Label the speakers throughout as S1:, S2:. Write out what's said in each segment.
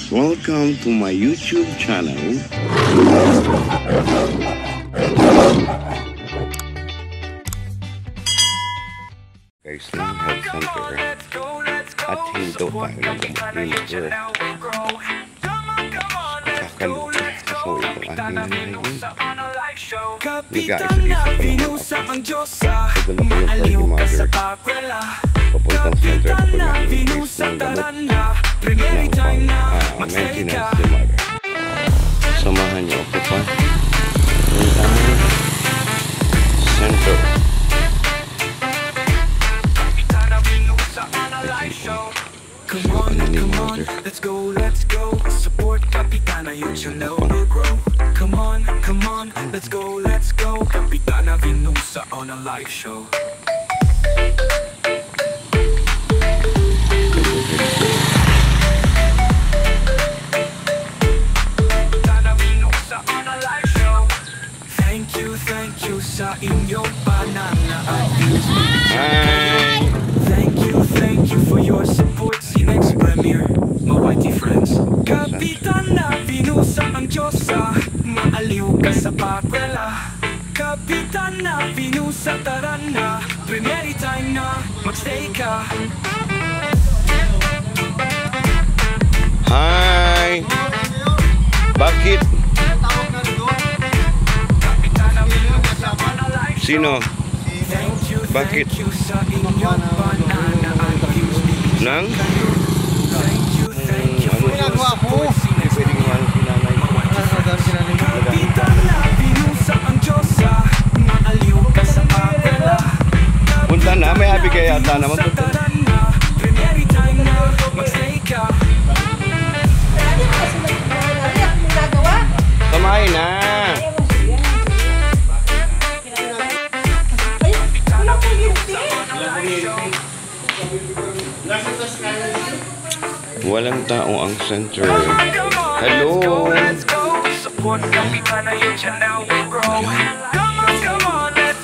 S1: Welcome to my YouTube channel. Guys, ng health center at hinto tayo ng gamot kakaluto so itong ating nanay you guys, isa pa lang ako ito na pala yung mother papuntang center kapag na-increase ng gamot ng maintenance ni mother. Samahan niyo ako pa ng center.
S2: Come on, let's go. Support Kapitana, you know we'll grow. Come on, let's go. Kapitana Vinusa on a live show. Thank you sa inyong banana at views. Thank you for your support. Next premiere, my friends. Kapitana Vinusa ang Diyosa, maaliw ka sa papela. Kapitana Vinusa, tara na, premiere time na, magstay ka.
S1: Hi! Bakit? Sino? Bakit? Nang?
S3: Ginagawa ko.
S1: Pwedeng naman sinanay. Punta na, may happy kaya yata naman. Samahin na. Walang tao ang center. Hello.
S2: Support Kapitana, you know we'll grow. Come on, let's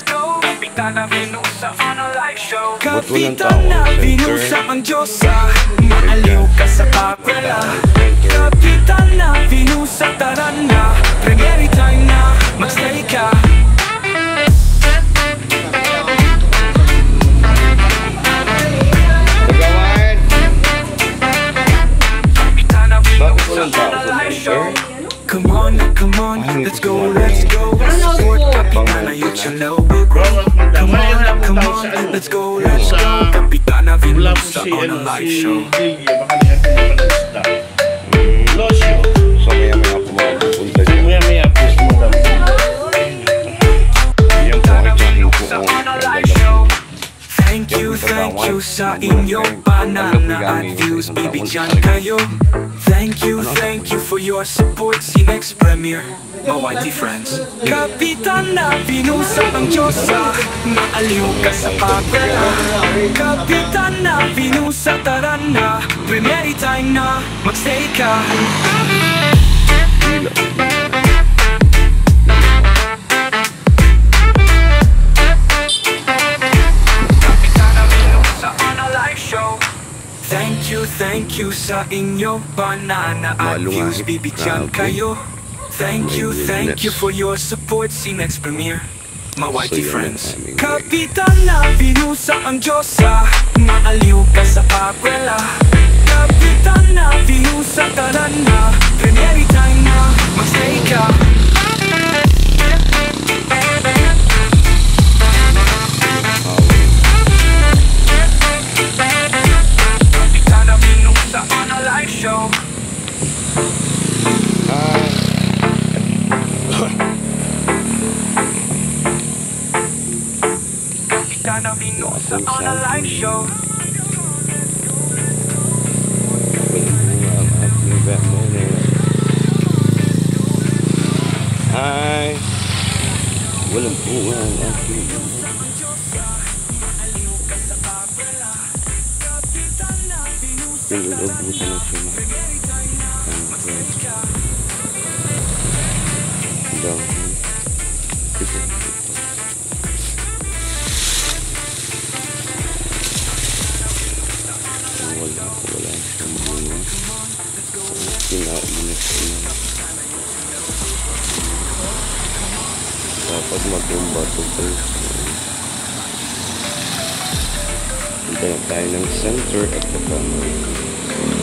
S2: go. Kapitana Vinusa on a live show. Kapitana Vinusa ang Diyosa, maaliw ka sa papela. Kapitana Vinusa, tara na, premiere time na, magstay ka. Come on, let's go. Support Kapitana, you know we'll grow. Come on, let's go. Kapitana Vinusa on a live show.
S1: So maya ako mapupunta dyan.
S3: Maya po muna.
S1: Yan po ay tsahin ko ang
S2: Thank you sa inyong banana at views, bibigyan kayo. Thank you for your support. See next premiere, my whitey friends. Kapitana Vinusa ang Diyosa, maaliw ka sa papela. Kapitana Vinusa, tara na, premiere time na, magstay ka. Thank you sa inyong banana at views, bibigyan kayo. Thank you for your support. See next premiere, my whitey friends. Kapitana Vinusa ang Diyosa, maaliw ka sa papela. Kapitana Vinusa, tara na, premiere time na, magstay ka. Kapitana Vinusa on a live show.
S1: Hi. Walang bunga ang aking pinag-abutan ng sima. Wala siyang bunga. Pinainit ko na. Dapat matumba ito guys. Punta na tayo ng center at saka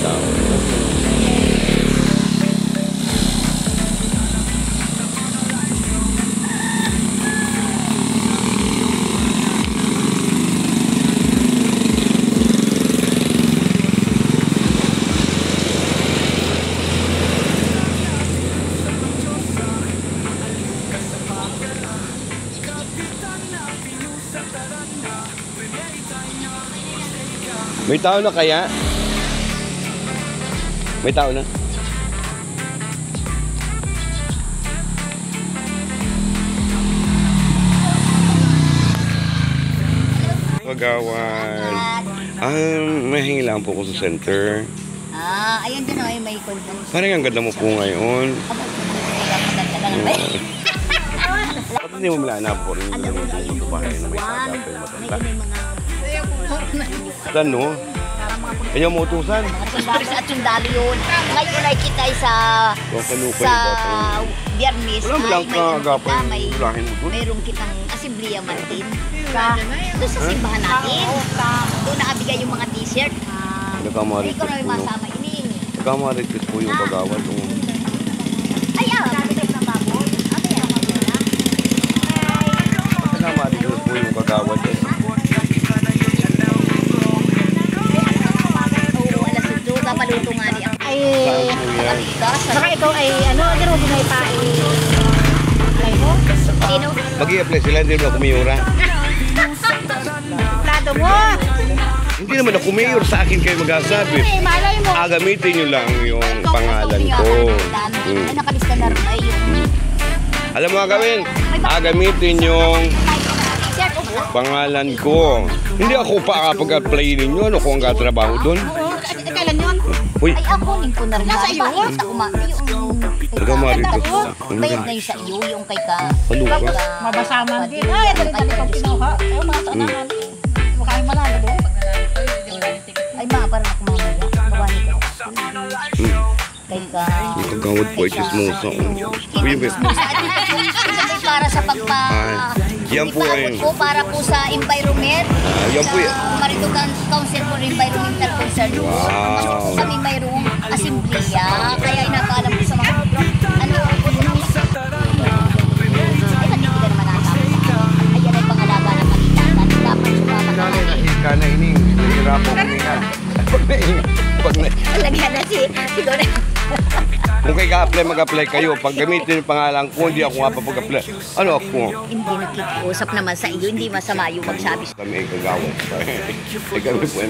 S1: tao. May tao na kaya? May tao na? Kagawad. Mahingi lang po ko sa center.
S4: Ayun din ay may kontan.
S1: Parang ang ganda mo po ngayon. Ba't hindi mo malanap po rin yung bahay na may kagapay matanda? Ano? Kanya mo utusan?
S4: At yung dali yun. Ngayon ay kita sa Biyernes.
S1: Wala lang kagapay yung ulahin mo doon?
S4: Mayroong kitang asimbliya Martin. Doon sa simbahan natin. Doon nakabigay yung mga t-shirt.
S1: Nagkamaritis
S4: Ikaw na may
S1: po yung
S4: masama ining.
S1: Nagkamaritis po yung kagawad.
S4: Ay, kapitay na baboy.
S1: Nagkamaritis po yung kagawad.
S4: Paluto nga niya. Ay,
S5: baka ikaw ay ano, gano'n din ay pae. Alay mo?
S4: Sino?
S1: Mag-i-apply sila, hindi na kumiyura.
S5: Plado mo!
S1: Hindi naman ako mayor, sa akin kayo magsasabi.
S5: Ay, malay mo.
S1: Gamitin nyo lang yung pangalan ko.
S4: Ay, nakalista na rin ay yung...
S1: Alam mo gawin? Gamitin yung pangalan ko. Hindi ako pa kapag-apply ninyo. Ano ko ang katrabaho doon?
S5: Kailan yun?
S1: Uy,
S4: Ay, ako, ningko na rin.
S5: Nasa iyo?
S4: Sa kumain.
S1: nagkamaritis.
S4: Bayad na yung sa iyo, yung kay ka.
S1: Ano ka?
S5: Mabasaman din. Ay, dali-dali kong kinuha. Ay, mga tanahan. Mukha yung malalo doon.
S4: Ay, parang ako mamaya. Gawa nito. Kay ka.
S1: Yung kagawad po ay chismosa. Uy,
S4: Para sa
S1: yan po ay...
S4: para po sa environment.
S1: Yan po yan.
S4: Marito Council for Environmental Concern.
S1: Wow.
S4: Kami mayroong asimbliya. Kaya inapaalam ko sa mga... Ano? Ay, hindi ka naman nakakita. Ayan ay pangalaga ng kalitan. Dapat sumama ka.
S1: Nahika na ining. Nahirapo kami nga. Pag na...
S4: Lagyan na siguro.
S1: Kung kayo ka-apply, mag-apply kayo. Pag gamitin yung pangalan ko, hindi ako nga papag-apply. Ano ako?
S4: Hindi nakikiusap naman sa iyo. Hindi masama yung magsabi sa
S1: Kami ay kagawad. Kami po ay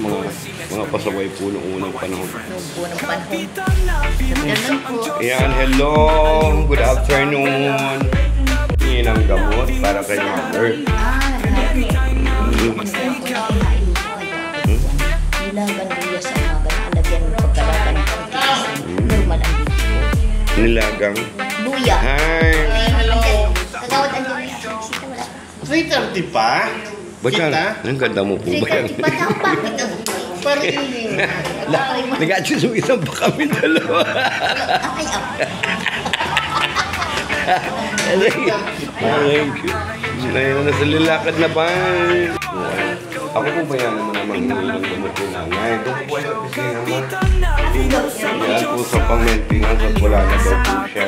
S1: mga pasaway po noong unang panahon.
S4: unang panahon. Ganun po.
S1: Ayan, hello. Good afternoon. Ilang gamot para kay mother.
S4: Nilagan niya sa umaga. Alagyan mo pagkalagan ng pagkakas. Normal ang dito.
S1: Nilagang.
S4: Luya.
S1: Hi.
S4: Kagawad ang dito. Sita wala.
S3: 3:30 pa?
S1: Ba't yan? Ang ganda mo po ba yan?
S4: Ba't ang bakit ang
S3: Parang iling.
S1: Nag-atsisumisan pa kami dalawa.
S4: Ay,
S1: Thank you. Nasa lilakad na ba? Ako po ba yan naman naman ng gamot ko nanay? Ito po ay opisina mo. Yan po sa pang-maintenance at wala na daw po siya.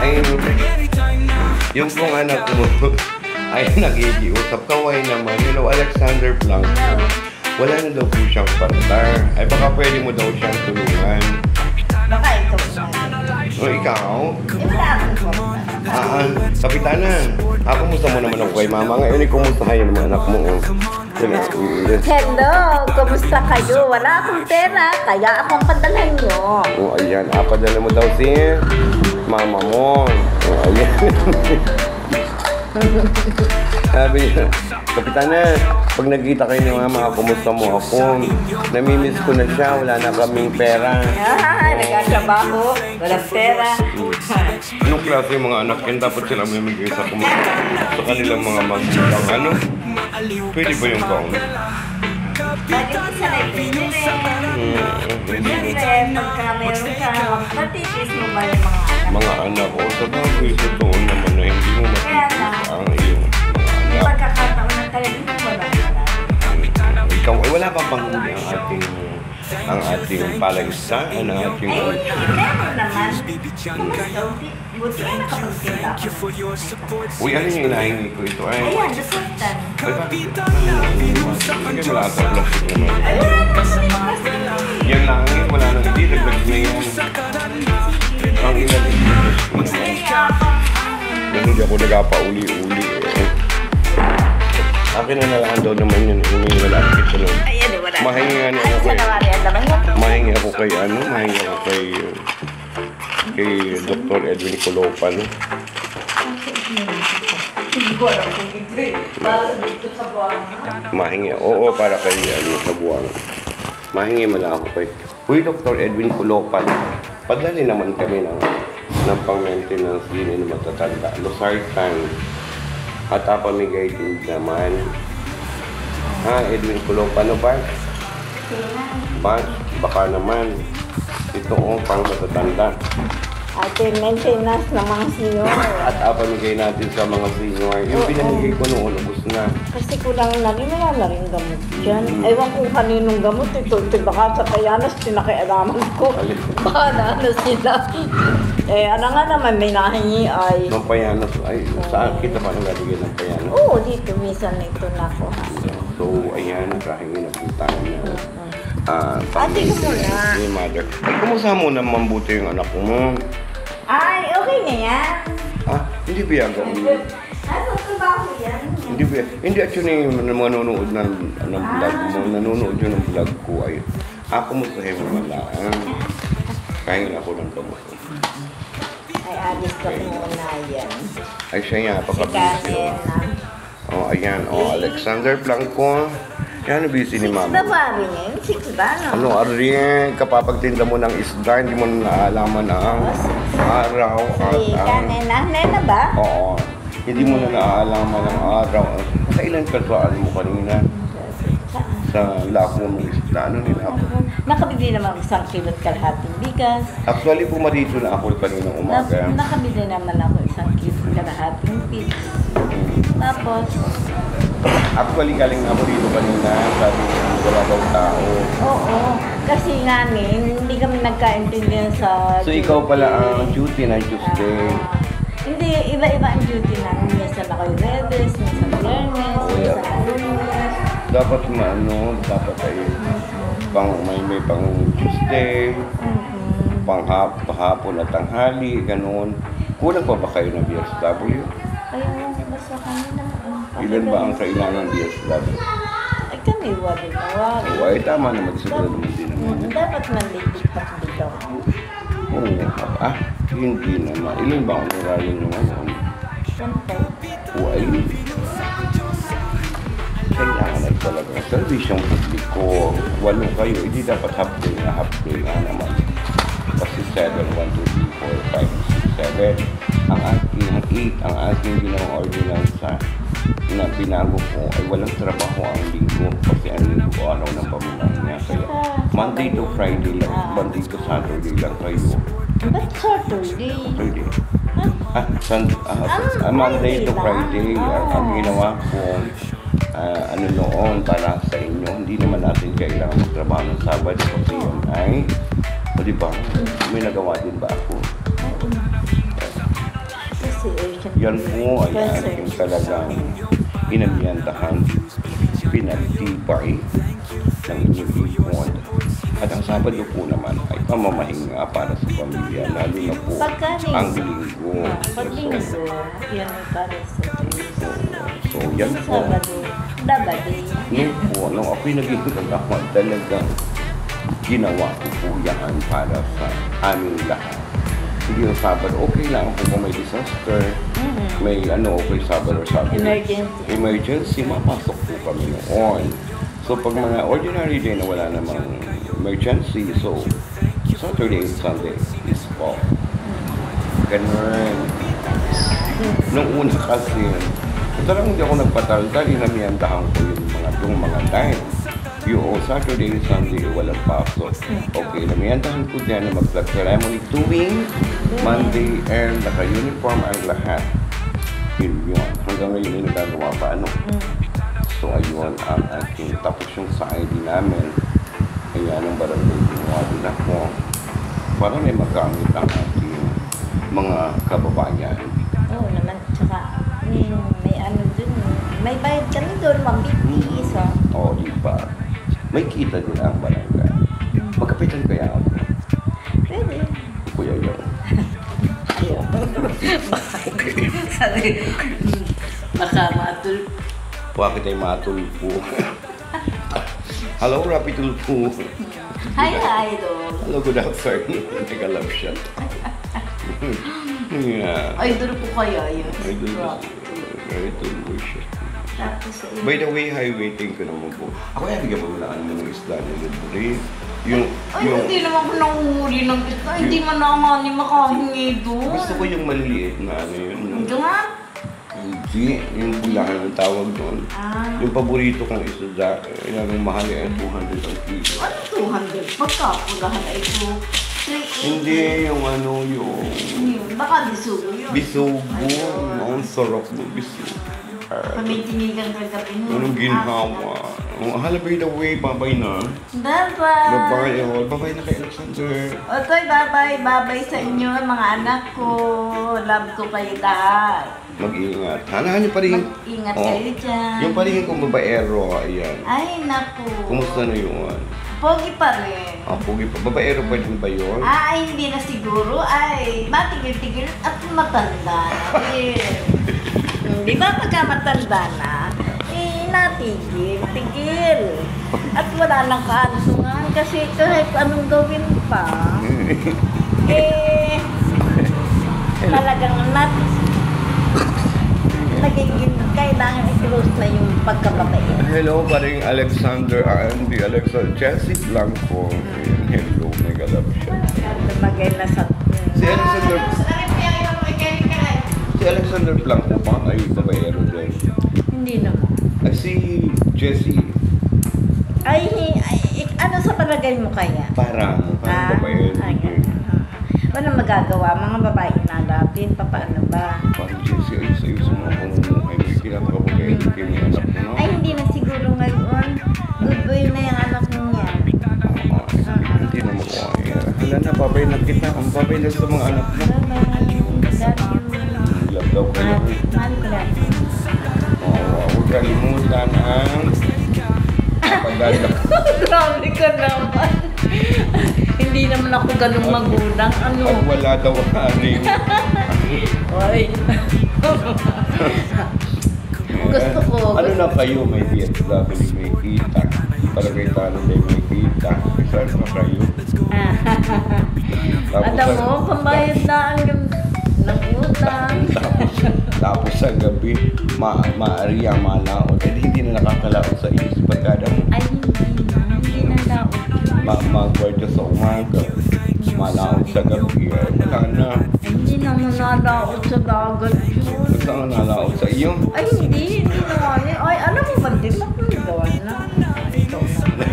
S1: Ay, yung pong anak mo ay nagigiusap. Kaway naman. You know, Alexander Blanc. Wala na daw po siyang partner. Ay baka pwede mo daw siyang tulungan.
S4: baka ito.
S1: O ikaw? Kapitanan. Kumusta mo naman ako kay mama? Ngayon, kumusta kayo ng mga anak mo?
S5: Hello, kumusta kayo? Wala akong pera, kaya akong padalhan nyo.
S1: O ayan, padala mo daw si mama mo. O ayan. Sabi niya, Kapitanan, pag nagkita kayo ni mama, kumusta mo ako? Namimiss ko na siya, wala na kaming pera.
S5: Nagkatrabaho, walang pera.
S1: Anong klase yung mga anak yan? Dapat sila may magiging sa kanilang mga magulang. Ano? Pwede ba yung kaon?
S6: Siyempre, pagka meron ka, matitis mo ba yung mga anak?
S1: Mga anak ko, sa bagay, totoo naman na hindi mo makikita ang iyong mga
S6: May
S1: anak.
S6: pagkakataon na talaga hindi mo ba?
S1: Ikaw, ay wala pa bang huli ang ating palaistaan, ang ating...
S6: Meron naman. Buti ay nakapagtinda ako.
S1: Uy, ano yung inahingi ko ito? Ay,
S6: Ayan, the sultan.
S1: ay bakit? Hindi wala sa plastic naman. Yan lang, wala nang hindi, naglag na yan. Ang ilan yung hindi ako nagpapauli-uli eh. Akin na nalaan daw naman yun, hindi wala kita nun.
S6: Ayan, wala.
S1: Mahingi nga niya
S6: Ay,
S1: ako
S6: sa
S1: eh.
S6: nawari ang laman mo.
S1: Mahingi ako kay ano, mahingi ako kay Dr. Edwin Colopan.
S6: Hindi ko alam kung hindi. Para dito sa buwan.
S1: Mahingi, oo, para kay ano, sa buwang. Mahingi mo na ako kay, Uy, Dr. Edwin Colopan, padali naman kami ng pang-maintenance din ng matatanda. Losartan. At pamigay din naman. Ha, Edwin Colopan, ano ba? Baka naman. Ito pang matatanda.
S6: Ate, maintenance ng mga senior.
S1: At pamigay natin sa mga senior. Yung pinamigay ko noon, ubos na.
S6: Kasi kulang na rin, wala na rin gamot dyan. Ewan kung kaninong gamot ito. Ito baka sa Payanas, pinakialaman ko. Baka na ano sila. Ano nga naman, may nahingi ay...
S1: Ng Payanas, ay, saan kita pa nang lalagyan ng Payanas?
S6: Oo, dito, minsan ito na ako.
S1: So, ayan, kahit napuntahan na.
S6: Ate ko muna.
S1: Ni mother. Ay, kumusta mo na mabuti yung anak mo?
S6: Ay, okay na yan.
S1: Hindi biyaga.
S6: Ano, trabaho yan?
S1: Hindi biyaga. Hindi actually, manonood ng vlog mo. Nanonood yun ng vlog ko. Ay, kumustahin mo malaan. Kain ako ng gamot.
S6: Ay, alis ka muna yan.
S1: Ay, siya nga,
S6: Si
S1: papabilis
S6: Karen na.
S1: Ayan, Alexander Blanco. Yan, busy ni mama.
S6: Babawi niya yun, 6 ba, no?
S1: Ari, kapapagtinda mo ng isda, hindi mo naalaman ang araw
S6: Si Karen na. Nena ba?
S1: Oo. Hindi mo na naalaman ang araw. Kailan ka saan mo kanina? Sa lako ng isda. Ano nila ako?
S6: Nakabili naman 1 kilo't kalahating bigas.
S1: Actually, pumarito na ako kaninang umaga.
S6: Nakabili naman ako 1 kilo't kalahating pigs. Tapos,
S1: Actually, galing na ako dito kanina. Sabi ko, wala daw tao.
S6: oo. Kasi namin, hindi kami nagkaintindihan sa...
S1: So, ikaw pala ang duty ng Tuesday.
S6: Hindi, iba-iba ang duty namin. Minsan ako yung Redes, minsan Biyernes,
S1: Oh, yeah.
S6: minsan Lunes.
S1: Dapat dapat ay may pang Tuesday, pang hapon at tanghali, ganun. Kulang pa ba kayo ng BSW?
S6: Ayun, basta kanina.
S1: Ilan ba ang kailangan ng BSW?
S6: Ay, kami, wali na wali.
S1: O ay tama naman, sigurado mo din naman.
S6: Dapat manlilit pa dito.
S1: Oo, hindi naman. Ilan ba ang honorary nyo ngayon?
S6: Siyempre.
S1: O ay, kailangan ay talaga. Servisyong publiko, 8 kayo, hindi dapat half day nga naman. Kasi 7, 1, 2, 3, 4, 5, 6, 7. Ang aking 8, ang aking ginawang ordinansa na binago ko ay walang trabaho ang linggo kasi ang linggo araw ng pamilya niya. Kaya Monday to Friday lang, Monday to Saturday lang kayo.
S6: Ba't Saturday?
S1: Friday. Monday to Friday, ang ginawa ko, noon para sa inyo, hindi naman natin kailangan magtrabaho ng Sabado kasi yun ay, o diba, may nagawa din ba ako? Yan po ay ating talagang inamyantahan, pinagtibay ng inyong ipon. At ang Sabado po naman ay pamamahinga para sa pamilya, lalo na po ang linggo.
S6: Pag linggo, yan ay para sa
S1: So, yan po.
S6: Sabado, Dabadi.
S1: Ngayon po, nung ako'y naging kagawad, talagang ginawa ko po yan para sa aming lahat. Hindi yung Sabado, okay lang po kung may disaster, may okay, Sabado. Emergency, mapasok po kami noon. So, pag mga ordinary day na wala namang emergency, so, Saturday and Sunday is off. Ganun. Nung una kasi, talagang hindi ako nagpataltal, inamiyantahan ko yung mga night. yung Saturday, Sunday, walang pasok. Okay, namiyantahan ko dyan na mag-flag ceremony tuwing Monday and naka-uniform ang lahat. Yun. Hanggang ngayon yung nagagawa pa ano. So ayun ang aking tapos yung sa ID namin. Kaya ng barangay ginawa din ako para may magamit ang ating mga kababayan.
S6: Oo naman, tsaka may ano dun, may bayad kami doon, 150 isa.
S1: Oo, di ba? May kita din ang barangay. Magkapitan kaya ako.
S6: Pwede.
S1: Kuya yun.
S6: Ayaw. Sabi, baka matul.
S1: Bakit ay matulpo? Hello, Rapi Tulpo.
S6: Hi, idol.
S1: Hello, good afternoon. Take a love shot. Yeah.
S6: Idol po kaya yun.
S1: I do this. Very tulpo siya.
S6: Tapos,
S1: By the way, highway, thank you naman po. Ako yan, bigyan mo lang mo ng isda ni Libre. Yung,
S6: hindi naman ko nanguhuli ng isda. Hindi man na nga ni makahingi doon.
S1: gusto ko yung maliliit na ano yun.
S6: Hindi nga.
S1: Hindi, yung pulahan ang tawag doon. Yung paborito kong isda, yan ang mahal ay 200 ang kilo.
S6: Ano 200? Pagkapulahan ay ito. 380.
S1: Hindi, yung ano, yung
S6: Baka bisugo yun.
S1: bisugo. Ang sarap ng bisugo.
S6: Kami tinigang kagabi mo.
S1: Anong ginhawa? Hala, by the way, babay na.
S6: Bye-bye.
S1: Babay, babay na kay Alexander.
S6: Okay, bye-bye. Bye-bye sa inyo, mga anak ko. Love ko kayo lahat.
S1: Mag-iingat. Hanahan niyo pa rin.
S6: Mag-ingat
S1: Oh.
S6: kayo dyan.
S1: Yung pa rin kong babaero, ayan.
S6: Ay, naku.
S1: Kumusta na yun?
S6: Pogi pa rin.
S1: Pugi pa. Babaero pa din ba yun?
S6: Ay, hindi na siguro. Ay, matigil-tigil at matanda na rin. Di ba pagka matanda na, natigil. At wala nang kaansungan kasi kahit anong gawin pa, talagang nagiging kailangan i-close na yung pagkababae.
S1: Hello, paring Alexander, hindi Alexander, Jessie Blanco. Hello, may galap siya.
S6: Lumagay na sa...
S1: Si Alexander Blanco pa ay babaero din.
S6: Hindi naman.
S1: Ay, si Jessie.
S6: Ay, ano sa palagay mo kaya?
S1: Parang babaero din.
S6: Walang magagawa, mga babae nalapin, paano ba?
S1: Parang Jessie, ayos-ayos mo ang pamumuhay. May kinakababaero kayo may anak mo, no?
S6: Ay, hindi na siguro ngayon. Good boy na yung anak mo niya.
S1: Hindi na makuha. Hala na, babay na kita. Ang babay na sa mga anak mo.
S6: Bye-bye.
S1: Love daw kayo.
S6: Mahal ko lang.
S1: Huwag kalimutan ang pagdadak.
S6: Grabe ka naman. Hindi naman ako ganung magulang. Ano?
S1: Pag wala daw aning.
S6: Oy. Gusto ko.
S1: Ano na kayo, may DSW, may kita. Para kay Tanong day may kita. Saan pa kayo?
S6: Alam mo, pambayad na ang ng utang.
S1: Tapos sa gabi, maariya, malaot. Eh, hindi na nakakalaot sa isip pagkada mo.
S6: Ay, hindi na daw.
S1: Mag-guardia sa umaga. Malaot sa gabi. Eh, wala na.
S6: Hindi naman nalaot sa dagat yun.
S1: Saan ka nalaot sa iyo?
S6: Ay, hindi naman. Ay, alam mo ba din? Gawa na. Ito na.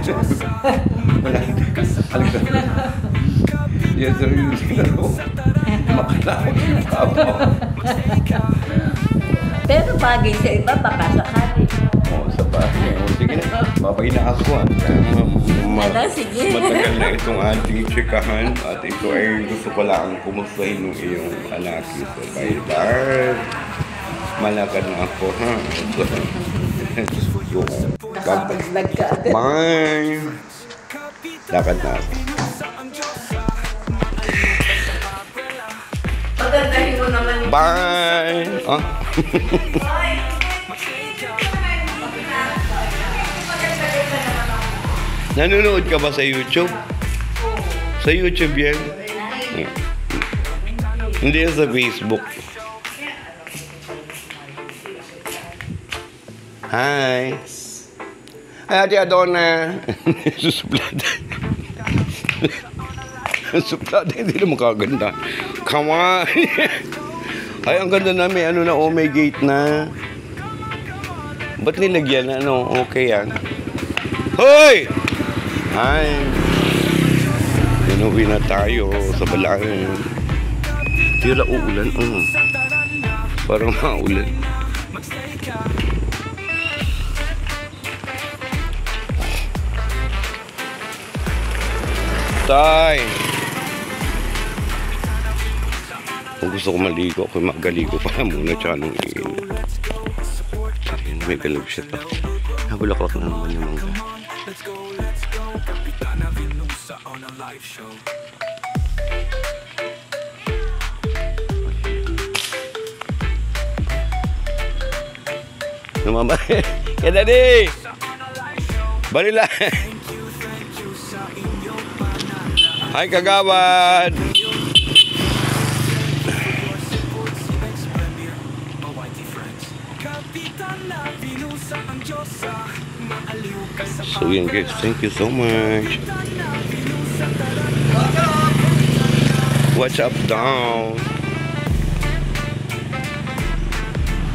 S1: Wala. Alexander. Yes, sir. Makalaot yung kabo.
S6: Pero bagay sa iba, baka sakali.
S1: Oo, sa bagay. Sige na. Babay na ako.
S6: Sige.
S1: Matagal na itong ating chikahan. At ito ay gusto ko lang kumustahin ng iyong anak. So, bye-bye. Malakad na ako, ha?
S6: Nakapaglag ka agad.
S1: Bye! Lakad na ako.
S6: Pagandahin mo naman yung...
S1: Bye! Ah? Nanonood ka ba sa YouTube? Sa YouTube yan? Hindi yan sa Facebook. Hi! Hi, Ate Adona! Susuplada. Susuplada, hindi naman kaganda. Come on! Ay, ang ganda na, may ano na, oh, may gate na. Ba't nilagyan? Ano? Okay yan. Hoy! Ay! Inuwi na tayo sa Balayan. Tira uulan. Parang maulan. Tay! Kung gusto ko maligo, ako magaligo pa muna tsaka nung iin. Ayun, may galog siya to. Nabulaklak na naman yung mangga. Namamay! Kaya daddy! Balila! Hi kagawad! So yun guys, thank you so much. What's up down?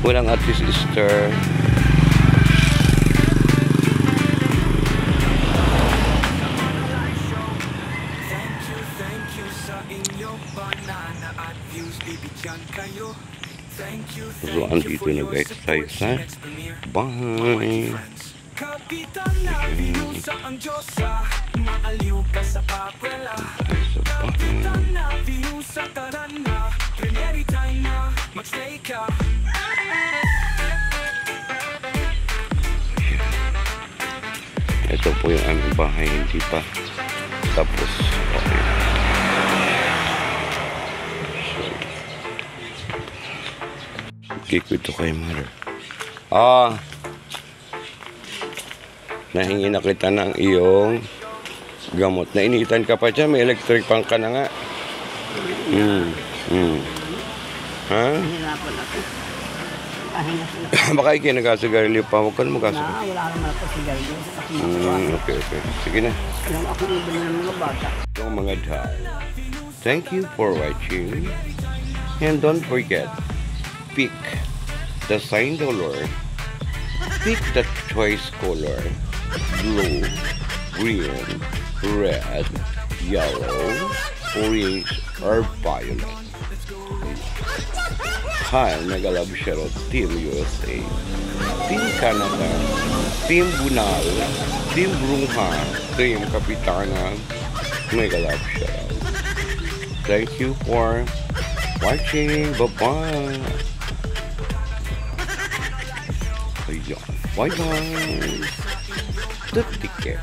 S1: Walang Ate Sister. So andito na guys tayo sa bahay. Ito po yung aming bahay, hindi pa tapos. Okay, kwento kay mother. Nahingi na kita ng iyong gamot. Nainitan ka pa dyan, may electric pang ka na nga. Ha? Baka ikinagasigarilyo pa. Huwag ka na magasigarilyo.
S6: Wala naman ako sigarilyo.
S1: Okay. Sige na.
S6: Alam ako iba na ng mga bata.
S1: Yung mga dad. Thank you for watching. And don't forget, pick the sign dollar. Pick the choice color. Blue, green, red, yellow, orange, or violet. Hi, Nagalab Shero, Team USA, Team Canada, Team Bunal, Team Brungha, Team Kapitana, Nagalab Shero. Thank you for watching. Bye-bye. Bye-bye. Take care.